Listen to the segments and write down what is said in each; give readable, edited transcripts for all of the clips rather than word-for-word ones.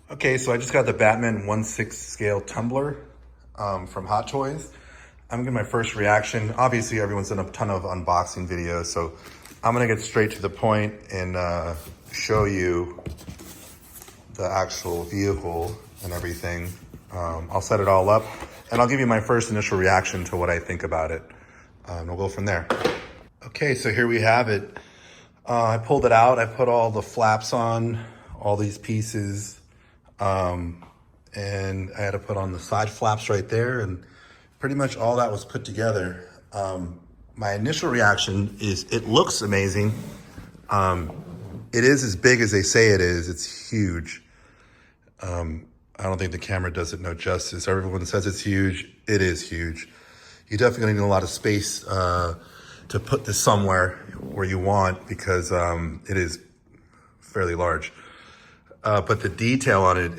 Okay, so I just got the Batman 1/6 scale tumbler from Hot Toys. I'm gonna my first reaction. Obviously, everyone's done a ton of unboxing videos, so I'm gonna get straight to the point and show you the actual vehicle and everything. I'll set it all up, and I'll give you my first initial reaction to what I think about it. And we'll go from there. Okay, so here we have it. I pulled it out. I put all the flaps on, all these pieces. And I had to put on the side flaps right there, and pretty much all that was put together. My initial reaction is it looks amazing. It is as big as they say it is. It's huge. I don't think the camera does it no justice. Everyone says it's huge. It is huge. You definitely need a lot of space to put this somewhere where you want, because it is fairly large. But the detail on it,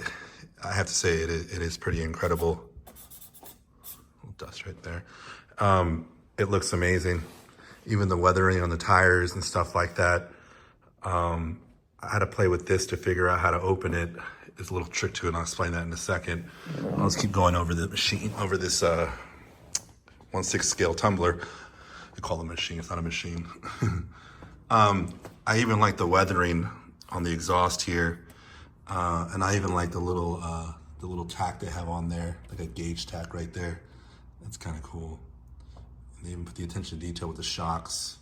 I have to say, it is pretty incredible. A little dust right there. It looks amazing. Even the weathering on the tires and stuff like that. I had to play with this to figure out how to open it. There's a little trick to it, and I'll explain that in a second. I'll just keep going over the machine, over this 1/6 scale tumbler. I call it a machine, it's not a machine. I even like the weathering on the exhaust here. And I even like the little tack they have on there, like a gauge tack right there. That's kind of cool. And they even put the attention to detail with the shocks.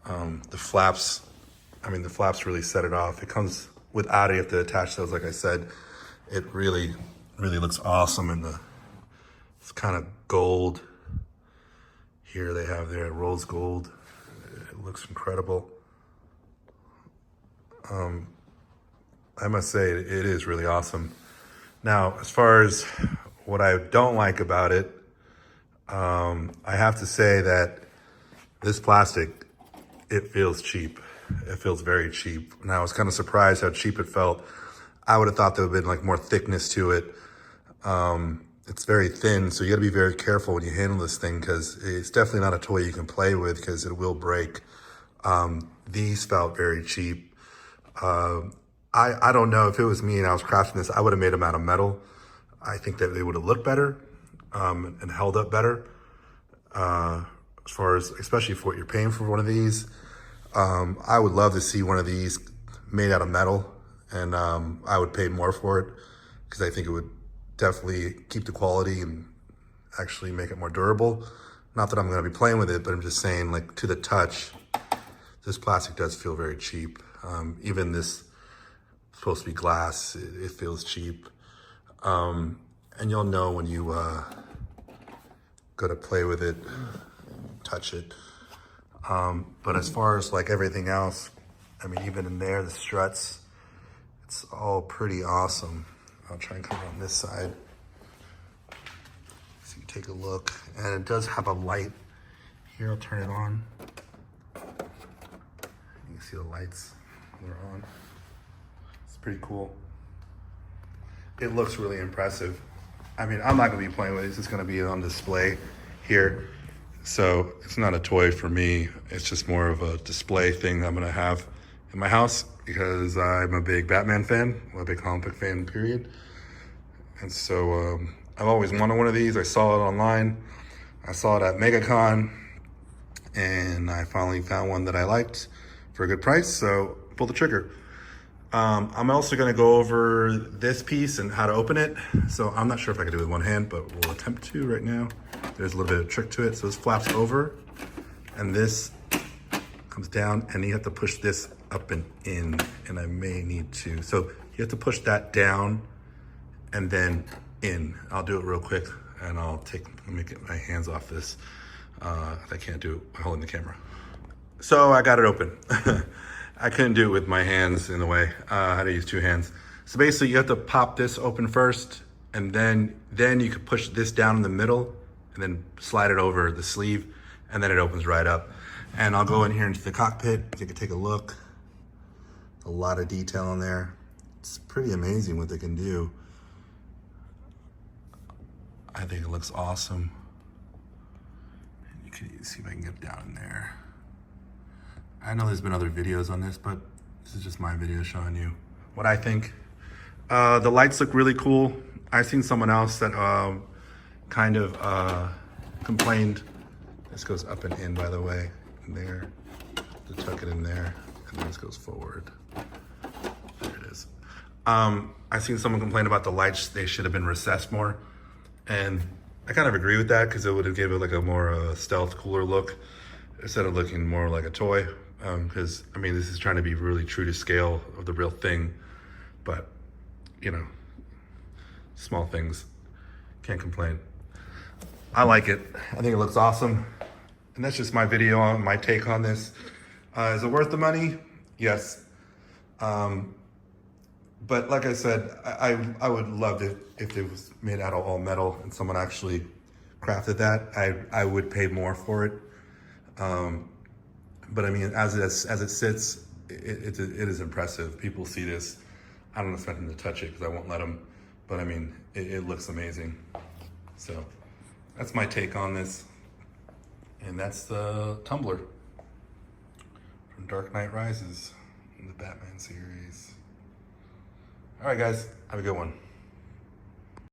The flaps, the flaps really set it off. It comes without it, you have to attach those, like I said. It really looks awesome in it's kind of gold. Here they have their rose gold. It looks incredible. I must say, it is really awesome. Now, as far as what I don't like about it, I have to say that this plastic, it feels cheap. It feels very cheap. And I was kind of surprised how cheap it felt. I would have thought there would have been like more thickness to it. It's very thin, so you gotta be very careful when you handle this thing, because it's definitely not a toy you can play with, because it will break. These felt very cheap. I don't know, if it was me and I was crafting this, I would have made them out of metal. I think that they would have looked better and held up better. As far as, especially for what you're paying for one of these. I would love to see one of these made out of metal, and I would pay more for it, because I think it would definitely keep the quality and actually make it more durable. Not that I'm gonna be playing with it, but I'm just saying, like, to the touch, this plastic does feel very cheap. Even this, supposed to be glass, it feels cheap. And you'll know when you go to play with it, touch it. But as far as like everything else, even in there, the struts, it's all pretty awesome. I'll try and come on this side so you take a look. And it does have a light here. I'll turn it on. You can see the lights. They're on. It's pretty cool. It looks really impressive. I'm not gonna be playing with it. It's just gonna be on display here. So it's not a toy for me. It's just more of a display thing I'm gonna have in my house, because I'm a big Batman fan. I'm a big comic book fan, period. And so I've always wanted one of these. I saw it online. I saw it at MegaCon, and I finally found one that I liked for a good price, so pull the trigger. I'm also gonna go over this piece and how to open it. So I'm not sure if I can do it with one hand, but we'll attempt to right now. There's a little bit of trick to it. So this flaps over, and this comes down, and you have to push this up and in, and I may need to. So you have to push that down and then in. I'll do it real quick, and let me get my hands off this. I can't do it by holding the camera. So I got it open. I couldn't do it with my hands in the way. I had to use two hands. So basically you have to pop this open first, and then you could push this down in the middle and then slide it over the sleeve, and then it opens right up. And I'll go in here into the cockpit. You can take a look. A lot of detail in there. It's pretty amazing what they can do. I think it looks awesome. And you can see if I can get down in there. I know there's been other videos on this, but this is just my video showing you what I think. The lights look really cool. I seen someone else that kind of complained. This goes up and in, by the way, in there. To tuck it in there, and then this goes forward. There it is. I seen someone complain about the lights. They should have been recessed more, and I kind of agree with that because it would have given it like a more stealth, cooler look instead of looking more like a toy. Because I mean, this is trying to be really true to scale of the real thing, but you know, small things, can't complain. I like it. I think it looks awesome, and that's just my video on my take on this. Is it worth the money? Yes. But like I said, I would love it if it was made out of all metal and someone actually crafted that. I would pay more for it. But I mean, as it sits, it is impressive. People see this. I don't expect them to touch it because I won't let them. But I mean, it looks amazing. So that's my take on this. And that's the Tumbler from Dark Knight Rises in the Batman series. All right, guys, have a good one.